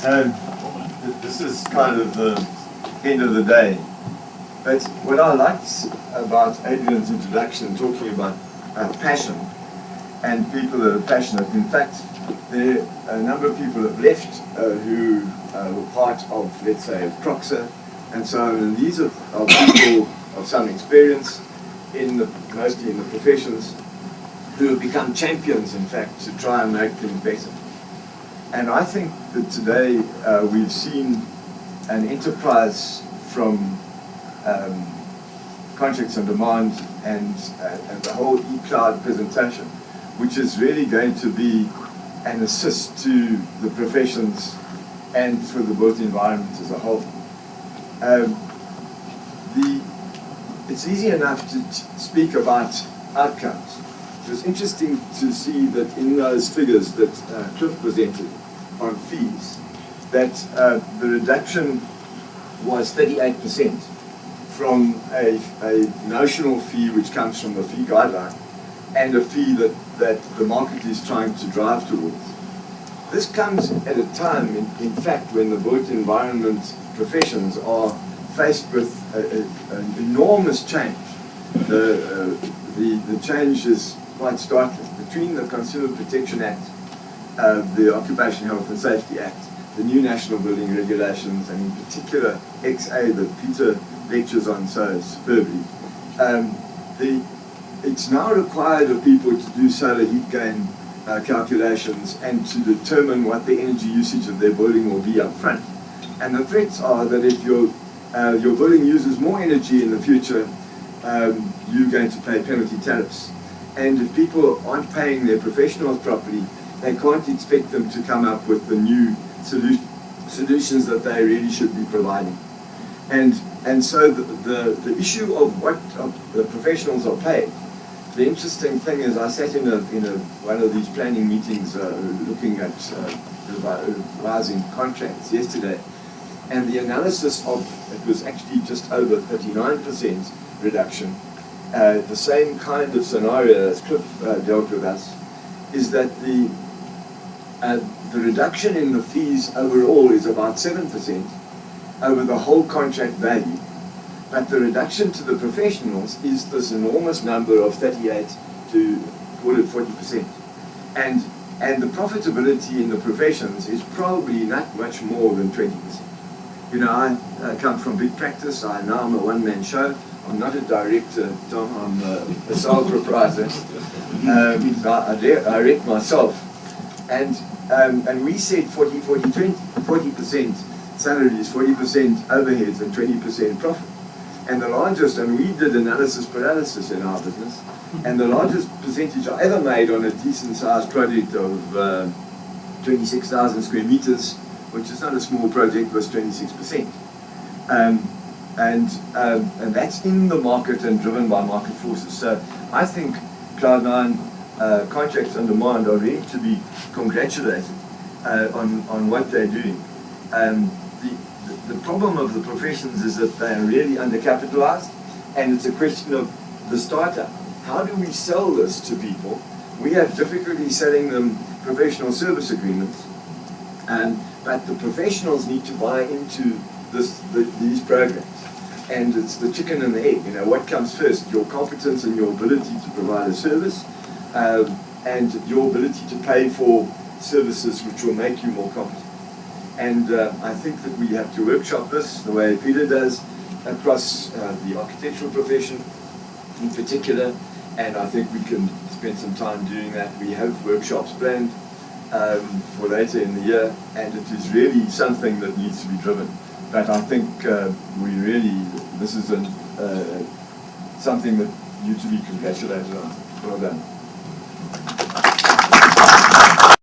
This is kind of the end of the day. But what I liked about Adrian's introduction, talking about passion and people that are passionate, in fact, there a number of people have left who were part of, let's say, Proxa and so on. And these are people of some experience, mostly in the professions, who have become champions, in fact, to try and make things better. And I think that today we've seen an enterprise from contracts on demand and the whole e-cloud presentation, which is really going to be an assist to the professions and for the built environment as a whole. It's easy enough to speak about outcomes. It was interesting to see that in those figures that Cliff presented on fees, that the reduction was 38% from a notional fee which comes from the fee guideline and a fee that the market is trying to drive towards. This comes at a time, in fact, when the built environment professions are faced with an enormous change. The change is quite startling. Between the Consumer Protection Act, the Occupational Health and Safety Act, the new National Building Regulations, and in particular XA that Peter lectures on so superbly, it's now required of people to do solar heat gain calculations and to determine what the energy usage of their building will be up front. And the threats are that if your building uses more energy in the future, you're going to pay penalty tariffs. And if people aren't paying their professionals properly, they can't expect them to come up with the new solutions that they really should be providing. And so the issue of what the professionals are paid, the interesting thing is I sat in one of these planning meetings looking at revising contracts yesterday, and the analysis of, it was actually just over 39% reduction, the same kind of scenario as Cliff dealt with us, is that the reduction in the fees overall is about 7% over the whole contract value, but the reduction to the professionals is this enormous number of 38 to call it 40%. And the profitability in the professions is probably not much more than 20%. You know, I come from big practice. Now I'm a one-man show. I'm not a director, Tom. I'm a sole proprietor. I direct myself. And we said 40% salaries, 40% overheads, and 20% profit. And the largest, and we did analysis paralysis in our business, and the largest percentage I ever made on a decent-sized project of 26,000 square meters, which is not a small project, was 26%. And that's in the market and driven by market forces. So I think Cloud9 contracts on demand are really to be congratulated on what they're doing. The problem of the professions is that they are really undercapitalized, and it's a question of the startup. How do we sell this to people? We have difficulty selling them professional service agreements, but the professionals need to buy into these programs. And it's the chicken and the egg. You know, what comes first? Your competence and your ability to provide a service, and your ability to pay for services which will make you more competent. And I think that we have to workshop this the way Peter does across the architectural profession in particular, and I think we can spend some time doing that. We have workshops planned for later in the year, and it is really something that needs to be driven. But I think this is something that you to be congratulated on. Well done.